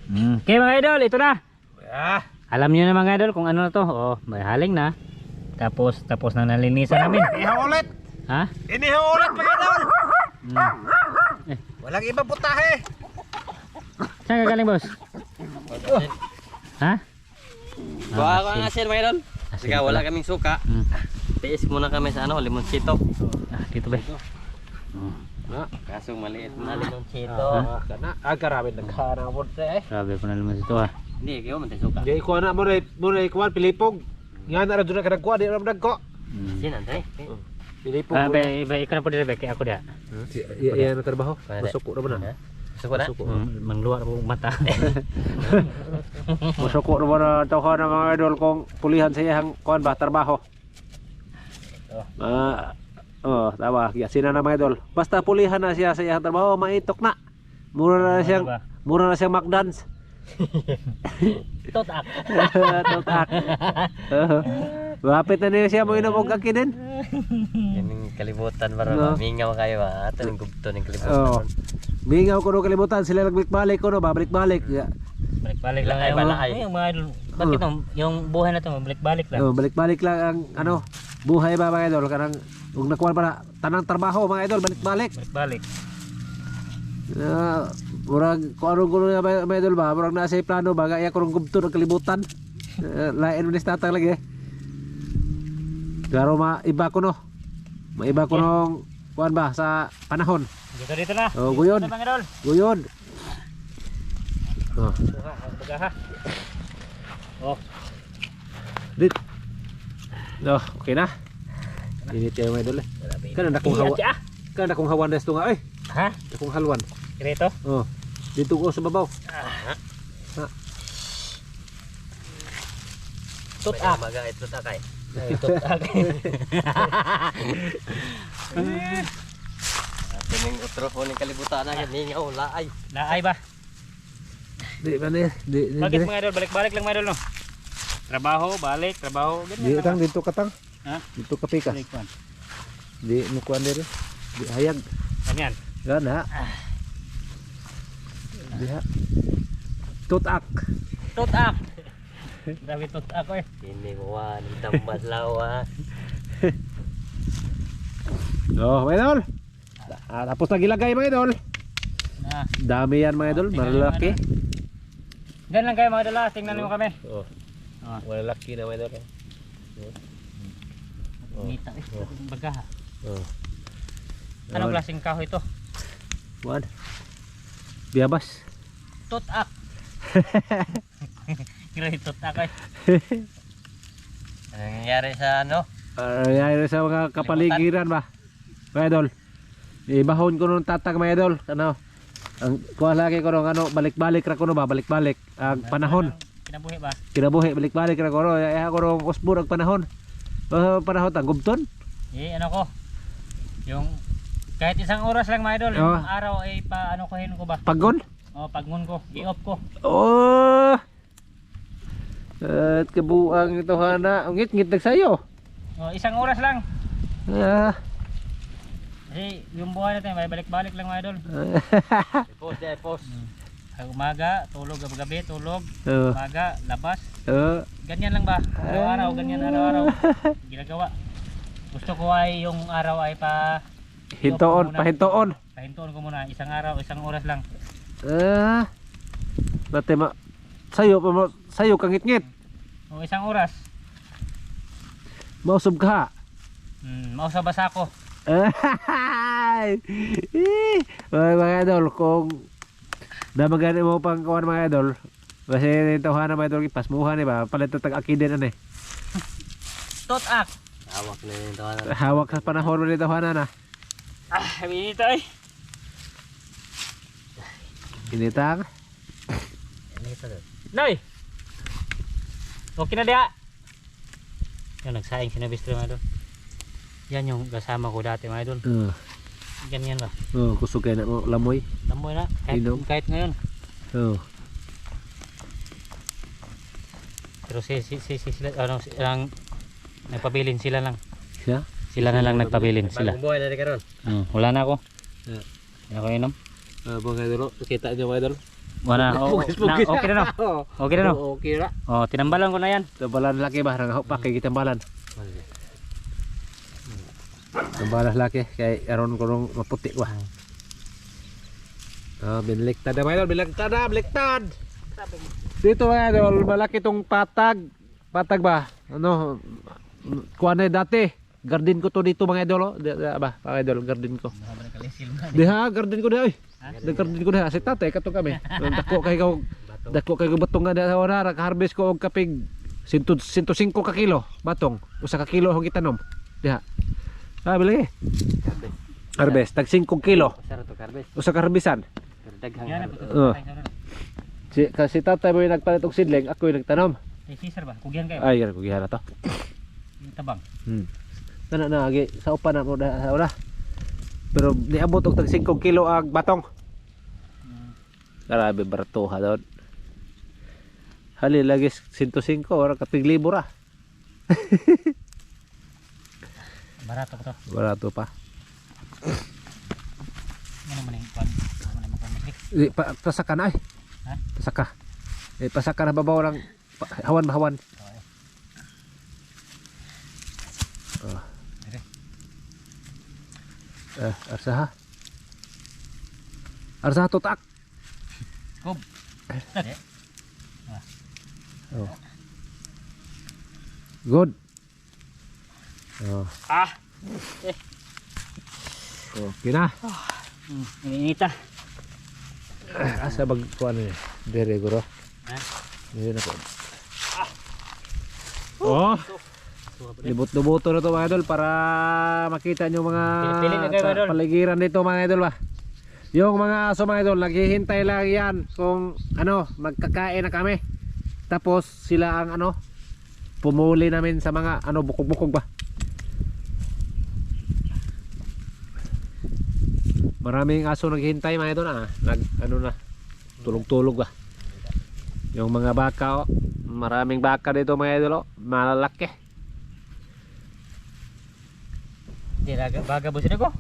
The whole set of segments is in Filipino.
Okay mga idol, ito na. Ah, Alam niyo na mga idol kung ano na to. Oh, may haling na. Tapos na nalinisan namin. inihaw ulit. Ha? Inihaw ulit mga idol. Eh, Walang ibang putahe. saan ka galing boss? Ha? Kuha ko ang asin mga idol. Asin Sige, wala pala. kaming suka. Tiis muna kami sa ano, limoncito. Dito ba? Kaso maliit na limoncito. Kana agaramin nagkana mo eh. Grabe ko na naman ito ha. Hindi, kayo man tayo suka. Di ko na mo ray kuan pilipog. Nga na ra dun ka nagkuha di ra nagko. Sinan tayo. Pilipog. Iba ikaw na po dito kaya ako dia. Iya na trabaho. Pwede. Masuko na ba na? Suka na? Mangluwa po mata. Masuko na ba na tawha na mga idol kung pulihan sa iyang kuan ba trabaho. Tawa, sina na mga idol. Basta pulihan na siya sa iyang trabaho, maitok na. Mura na siyang McDonald's. Totak. Totak. Wapit na niya siya mo inom og akinin. Yan yung kalibutan para mingaw kayo ba? Ito yung gubto ng Oh. kalibutan. Mingaw ko no kalimutan sila nagbalik-balik ko no, babalik-balik. Balik-balik lang Lakay kayo. ba, lakay? Yung mga idol. Bakit yung buhay na to balik-balik lang? Oh, balik-balik lang ang ano, buhay ba mga idol kanang ug nakuha pa na tanang trabaho mga idol balik-balik. Balik. Murag kung ano gulo na mga idol ba, murag nasa plano ba kaya kurang gubto ng kalibutan. Lain mo ni tatang lagi. Pero maiba ko no. Maiba ko nung kuan ba sa panahon. Dito na. Oh, guyon. Mga idol. Guyon. Oh. Baga ha. Oh. Dit. Oh, okay na. Init kayo mga idol eh. Kana na kong hawa. Kana na kong hawan des tunga eh. Ha? Akong halwan. Dito. Oh. Dito ko sa babaw. Tutak. Maga ito takay. Tutak. Ito yung utro po ng kalibutan na yan. Mingaw, laay. Laay ba? Di ba ni? Di Bakit mga idol? Balik-balik lang mga idol no? Trabaho, balik, trabaho. Di Ganyan tang dito katang. Ha? Dito ka pika. Balik man. Di mo kuan diri. Di hayag. Ganyan. Gana. Diha. Tutak. Tutak. Grabe tutak ko eh. Hindi mo wa, ng tambas lawa. Oh, mga idol. Tapos na gilagay mga idol. Na. Dami yan mga idol, malalaki. Ganyan lang kayo mga idol ha. Tingnan niyo kami. Oh. Malalaki na mga idol. Nita eh. Baga ha. Oh. Anong klaseng kahoy ito? Kuan. Biabas. Tutak. Grabe tutak eh. Ano nangyari sa ano? Yan sa mga kapaligiran ba? Mga idol. Ibahon ko nung tatag mga idol. Ano? Ang kuha lagi ko nung ano, balik-balik ra ko no ba? Balik-balik. Ang panahon. Kinabuhi ba? Kinabuhi, balik-balik ra ko no. Ay ako nung usbur ang panahon. Panahon ang gubton. Ano ko? Yung kahit isang oras lang mga idol, Oh. yung araw ay paano kuhin ko ba? Paggon? Pagngon ko, i-off ko. Oh! At kabuang ito hana. Ngit-ngit nagsayo. Isang oras lang. Ah. Kasi yung buhay natin, may balik-balik lang mga idol. Post dahil post. Umaga, tulog, gabi, tulog. Oh. Umaga, labas. Oh. Ganyan lang ba? Araw-araw, ganyan araw-araw. Ginagawa. Gusto ko ay yung araw ay Hintoon, pahintoon. pahintuon ko muna. Isang araw, isang oras lang. Bate sayo kang ngit-ngit. Isang oras. Mausog ka. Mausa basa ko. Mga idol, kung namagani mo pang kawan mga idol, kasi ito hana mga idol, pasmuhan ba? Palit na tag-akidin ano eh. Tutak. Hawak na yun ito. Hawak sa panahon mo nito hana na. Binito eh. Initang. Noy! Okay na diya. Yung nagsaing sinabistro mga idol. Yan yung kasama ko dati mga idol. Ganyan ba? Kusog kayo na mo, lamoy. Lamoy na. Kahit ngayon. Pero sila, ang nagpabilin sila lang. Siya? Sila na lang nagpabilin sila. Bagong buhay na rin karon. Wala na ako. Hindi ako inom. Mga idol, kita nyo mga idol. Wala. Okay na no. Okay na no. Okay na. Oh, tinambalan ko na yan. Tambalan laki ba? Nang pa kay tambalan. Tambalan laki kay aron ko nung maputi wa. Binliktad na mga idol, binliktad. Dito mga idol, malaki tong patag. Patag ba? Ano? Kuha na dati. Garden ko to dito mga idol. Ba, mga idol, garden ko. Diha, garden ko diha. Garden ko diha. Si tatay, kato kami. Dako kay batong nga diha sa wana. Naka-harvest ko og kapig 105 ka kilo. Batong. Usa ka kilo akong itanom. Diha. Bilagi. Harvest. Tag 5 kilo. Usa ka harvestan. Si tatay mo yung nagpalit og sidling, ako yung nagtanom. Caesar ba? Kugihan kayo. Ay, kugihan na to. Tabang. Na agi sa upan na mo sa una. Pero niabot og tag 5 kilo ang batong. Grabe barato ha doon. Hali lagi 105 ora kapig libo ra. Barato ko to. Barato pa. Ano man yung kwan? Pasaka na ay. Ha? Pasaka. Pasaka na babaw lang hawan. Arsaha. Arsaha tutak. Kob. Good. Okay na. Inita. Asa bag kuan ni? Dere guro. Ha? Dere na ko. Oh. Libot-lubuto na to mga idol para makita nyo mga Pili na kayo, mga idol. paligiran dito mga idol ba. Yung mga aso mga idol, naghihintay lang yan kung ano, magkakain na kami. Tapos sila ang ano, pumuli namin sa mga ano, bukog-bukog ba. Maraming aso naghihintay mga idol ano na, tulog-tulog ba. Yung mga baka maraming baka dito mga idol malalaki. Baga busin ako.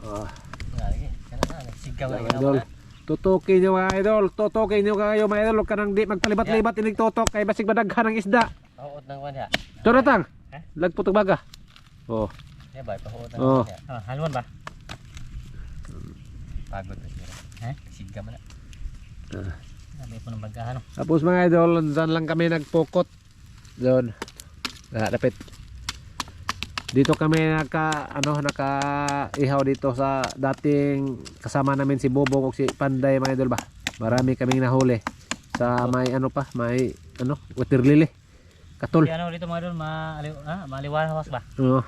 Sigaw na idol. Tutukin nyo mga idol, tutukin nyo kayo mga idol, huwag ka nang di magpalibat-libat inig tutok kay basig badaghan ng isda. Pahuot ng kwan ya. Ito na tang, lagputog baga. Oh. Ya ba, pahuot ng Oh. kwan ya. Haluan ba? Pagod na siya. Sigam na. Sabi po ng bagkahan. Tapos mga idol, dyan lang kami nagpukot. Doon. Dapit. Dito kami naka-ihaw dito sa dating kasama namin si Bobong o si Panday mga idol ba. Marami kaming nahuli sa may ano pa, may ano, water lily. Katol. Si ano dito mga idol, maliwalas ba? Oo.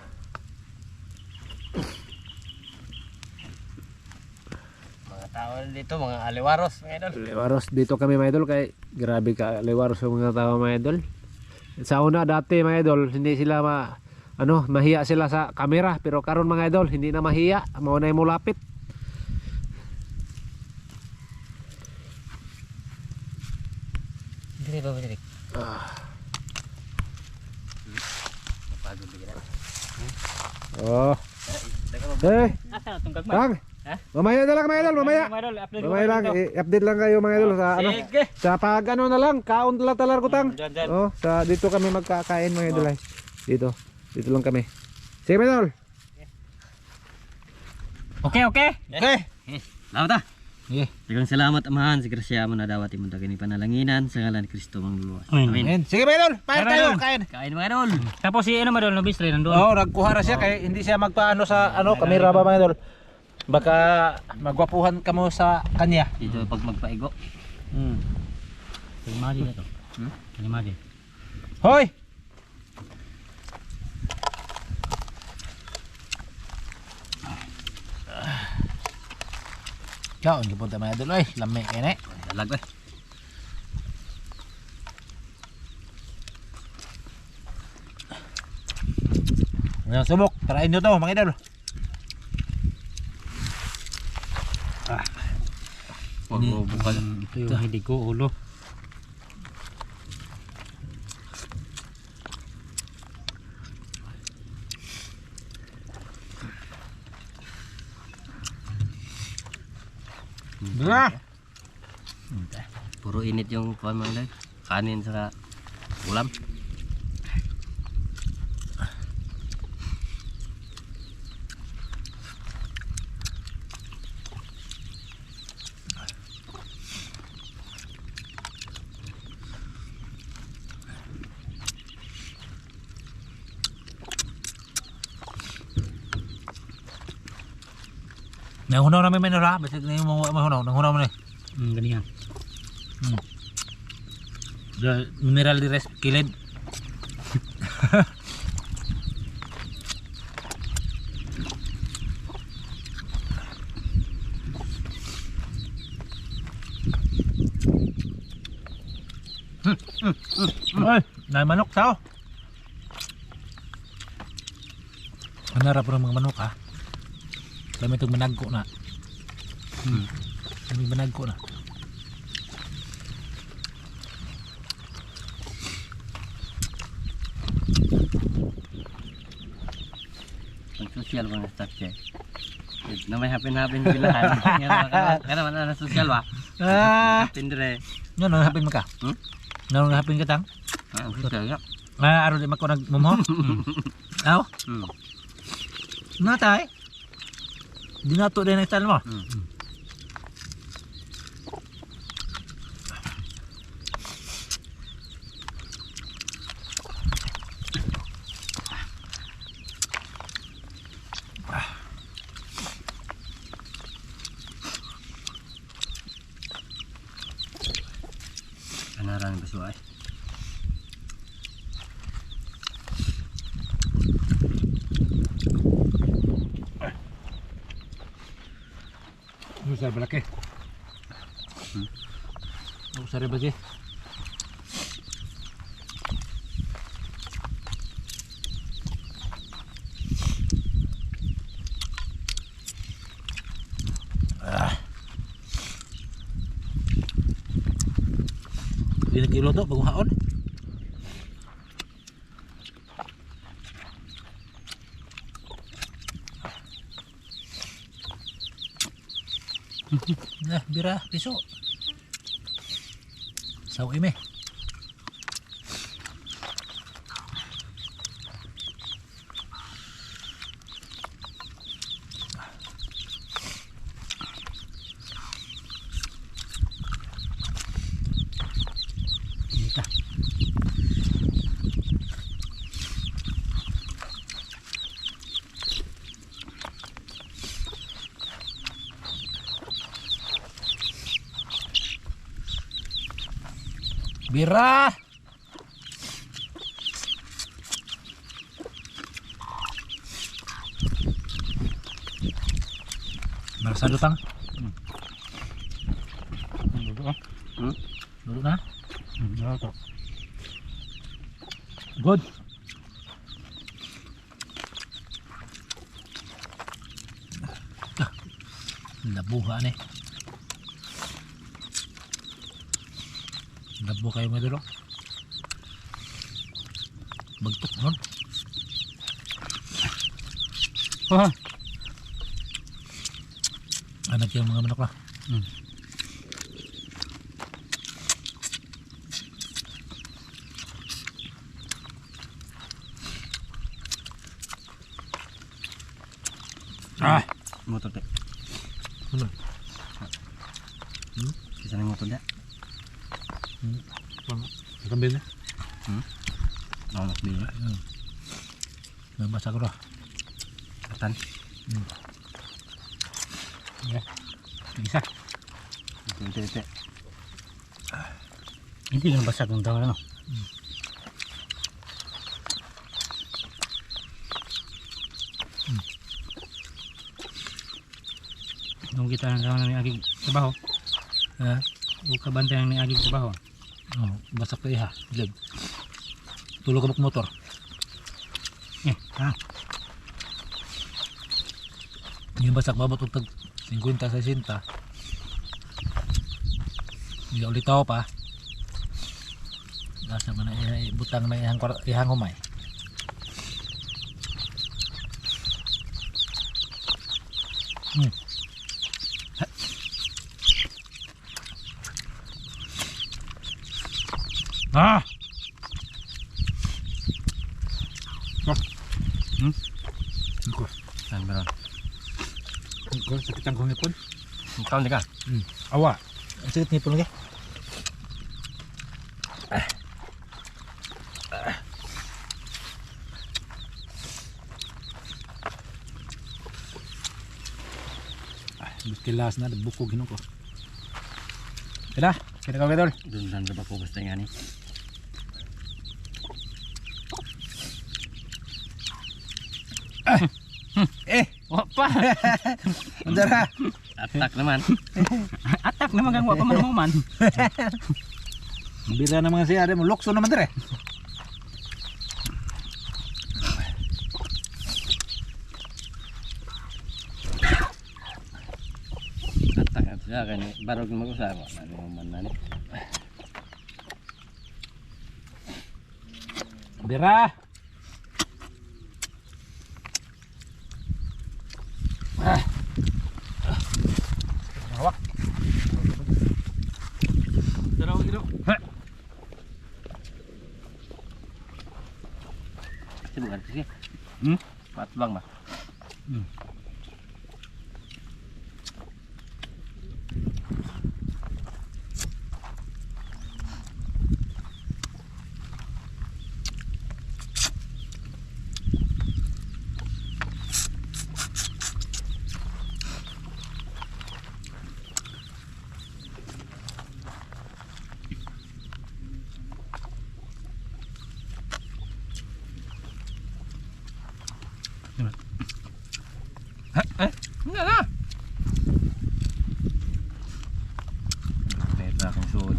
Mga tao dito, mga aliwaros, mga idol. Liwaros dito kami mga idol kay grabe ka liwaros yung mga tao mga idol. Sa una dati mga idol, hindi sila mahiya sila sa kamera, pero karon mga idol hindi na mahiya, mao na mo lapit. Hindi ba Direk? Pagod bigla. Oh. Hey, Asa itong gagmay? tang. Ha? Mamaya na lang mga idol, mamaya. Mga idol, upload ko Mamaya lang, dito. i-update lang kayo mga idol sa ano. Sige. Sa pag ano na lang, kaon lang talar ko tang. Dyan. Oh, sa dito kami magkakain mga idol ay. Dito lang kami. Sige mga idol. Okay. Salamat ah. Sige. Daghang salamat amahan sa grasya mo na dawat imong kini panalanginan sa ngalan ni Kristo mangluluwas. Amen. Sige mga idol, pair Mga tayo, idol. kain. Kain mga idol. Tapos si ano madol, nobistre nandun. Oo, nagkuha na siya kaya hindi siya magpaano sa ano, kamera ba mga idol. Baka magwapuhan ka mo sa kanya. Dito pag magpaigo. Kalimadi na to. Kalimadi. Hoy! Kaon gyud punta mga idol, oy, lami kene. Dalag eh. Ngayon subok, tarain nyo to mga idol. Wag mo bukal. Ito yung hindi ko ulo. Dala. Puro init yung kuan mga idol. Kanin sa ulam. Nangunaw namin minura, basta na yung mga mahunaw, nangunaw mo na. Ganyan. Mineral di res kilid. Ay, na manok sao? Hanarap ng mga manok ha. Kami itong managko na. Kami managko na. Social ba na start siya? Na may hapin-hapin bilahan. Kaya naman na social ba? Tindre. Nga nang hapin mo ka? Nang hapin ka tang? Social ya. Araw di mako nagmumho? Aw? Natay? Di na to din ang style mo? Anaran basuay. Usar balaki. Usar balaki. Ini kilo to bagong haon. Nah, bira piso. Saw ime. Kita. Bira. Marasa lutang. Duduk ah. Duduk na. Duduk. Good. Labuha ni. Labo kayo mga dalo. Bagtok nun. Anak yung mga manok lah. Motor teh. Bisa nih motor dah. Sambil ni. Nak beli. Masak dah. Katan. Ya. Bisa. Teh. Hindi na basag ng tawa no. Nung kita nang ni agi trabaho. O kabantayan ni agi trabaho. Oh, basak ka iha. Jag. Tulog ka motor. Yung basak babot tag 50-60. Hindi ulit tao pa. Nasa man na butang na ihang humay. Ah. Saan ba ron? Ko sakit ang ngipon. Ikaw hindi ka? Awa. Sakit ngipon lagi. Kilas na bukog hinog ko. Kaya, kaya ka Idol. Doon lang ba ko basta nga ni? Wapa. Andara. Atak naman. Atak naman kang wapa man. Bila naman siya ada mo lokso naman dire. Atak at siya kani barog na mag-usama. Ano man na ni? Bira. Hawak. Dalaw kilo. Kasi bukan sige. Hmm? Patbang ba? Nga na. Pwede akong suod.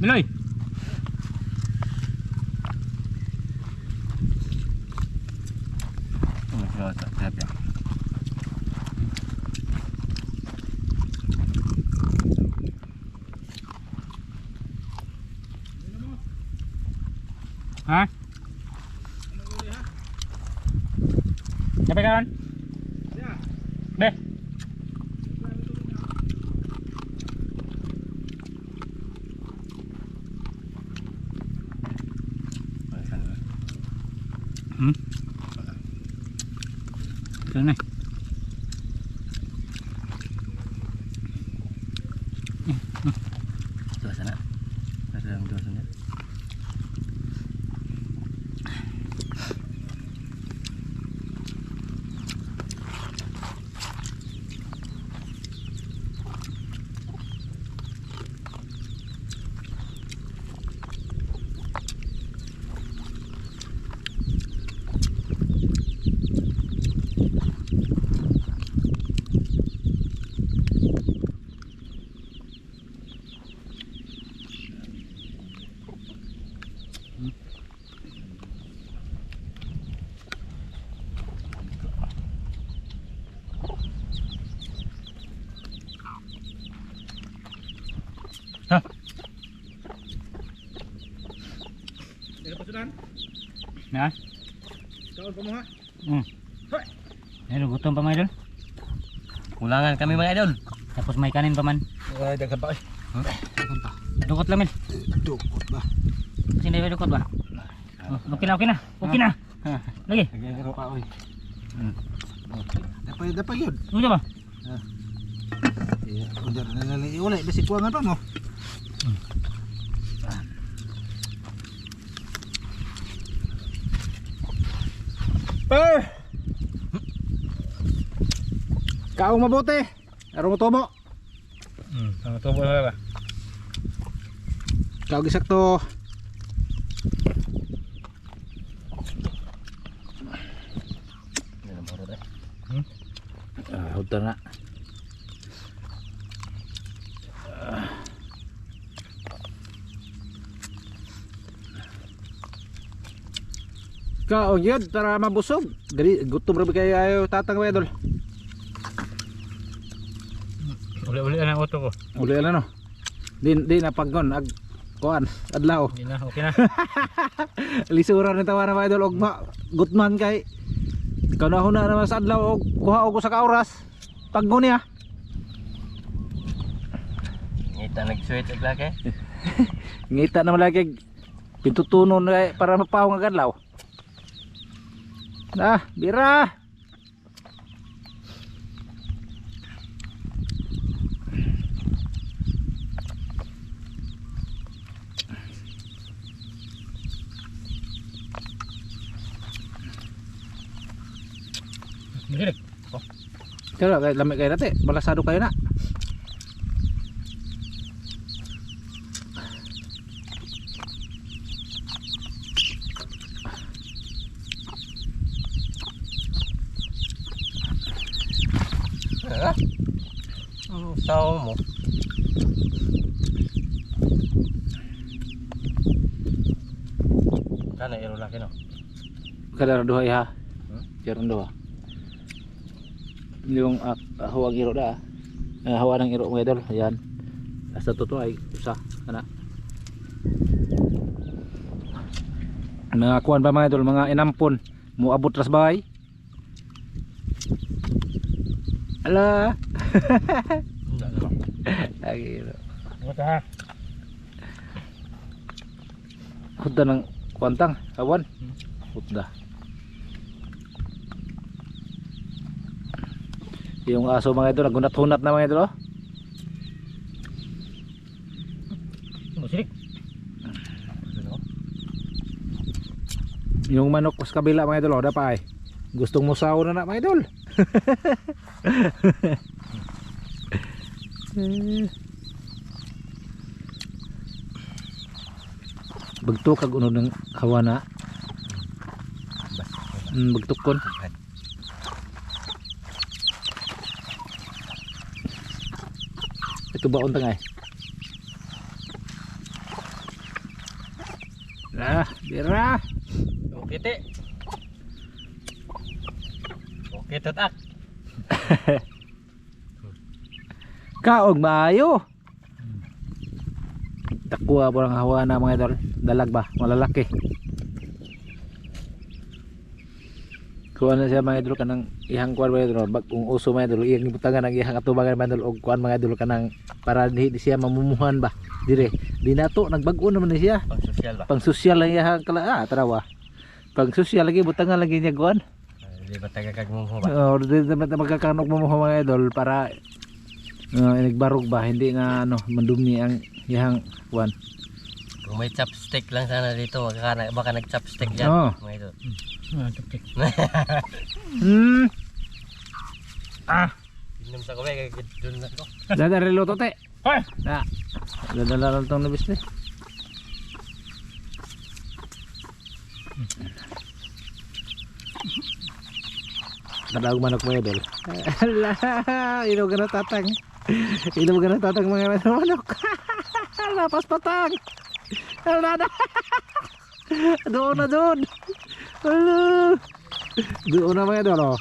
Miloy. Sarap yan. Ha? Sampai kawan? Be. Sana. Suasana. Ada yang suasana. Ya. Kaon pa mo ha. Ayo gutom pa mga idol. Ulangan kami mga idol. Tapos may kanin pa man. Ay daghan pa. Dukot lang min. Dukot ba. Sini ba dukot ba? Oh, okay na, okay na. Okay na. Lagi. Nagagaro pa oy. Dapat yun. Udah ba? Iya, udah nalali ulit basi kuangan pa mo. Kaong mabuti. Arong tomo. Ang tubo na ba? Kaong gisakto. Hutan na. Kaong yun para mabusog. Gutom rabi kayo tatang mga idol. Uli-uli na ang auto ko. Uli na no. Di na paggon ag kuan adlaw. Hindi na, okay na. Lisura ni tawa na mga idol og gutman kay kanahon na naman sa adlaw og kuha og usa ka oras. Paggon niya. Ngita nag-sweat ag laki. Ngita naman lagi pintutunon para mapahong ang adlaw. Bira. Magirik. Kaya lamig kayo natin, malasado kayo na. Ang sawa mo. Kana iro laki no. Kada duha iha. Jaron duha. Yung huwag iro da. Hawa ng iro mga idol. Ayan. Sa totoo ay usa kana. Mga kuan ba mga idol, mga inampon muabot ras bay. Ala. Lagi iro. Mata. Hudda ng kuantang awan. Hudda. Yung aso mga idol, nagunat-hunat na mga idol oh. Musirik. Yung manok sa kabila mga idol oh, dapay. Gustong musaw na mga idol. Bagtok kag uno ng hawana. Bagtokon. Ito ba untang ay? Bira. Okay te. Okay tatak. Kaog maayo. Takwa po lang hawa na mga idol. Dalag ba? Malalaki. Kuha na siya mga idol kanang ihang kuhan mga idol. Kung uso mga idol, iyang ibutangan ang ihang atubangan mga idol. O kuhan mga idol kanang para di siya mamumuhan ba. Dire, di nato, nagbago naman na siya. Pang sosyal ba? Pang sosyal lang ihang tarawa. Pang sosyal lagi, butangan lagi niya kuhan. Di ba taga kagmumuho ba? O, di magkakanog mo mga idol para inigbarog ba. Hindi nga mandumi ang ihang kuhan. Kung may chopstick lang sana dito, baka nag-chopstick dyan. Oo. Mga ito. Tuktik. Inom sa kawe, kaya doon na ito. Dadari luto te. Hoy! Dadala lang itong nabis ni. Kadawag manok mo idol. Ala, ilaw ka na tatang. Ilaw ka na tatang mga manok. Lapas patang. Ala na. Doon na doon. Ala. Doon na mga idol.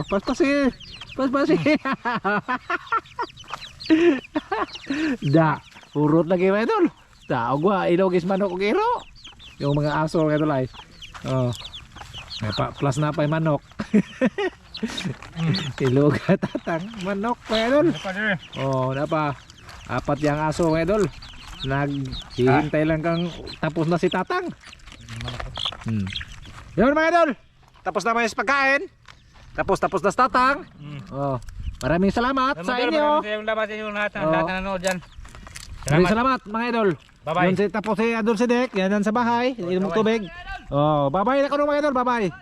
Paspasi. Paspasi. Da, urot lagi mga idol. Da, ogwa ilaw gis manok og iro. Yung mga aso mga idol ay. Plus na pa yung manok. Ilog at tatang manok mga idol. Napa. Apat yung aso mga idol. Naghihintay lang kang tapos na si tatang. Yun mga idol. Tapos na may pagkain. Tapos na si tatang. Maraming salamat sa inyo. Salamat sa inyo lahat ng nanonood dyan. Maraming salamat mga idol. Bye-bye. Tapos si Adol si Dek. Yan sa bahay. Inom ng tubig. Bye-bye na ko mga idol. Bye-bye.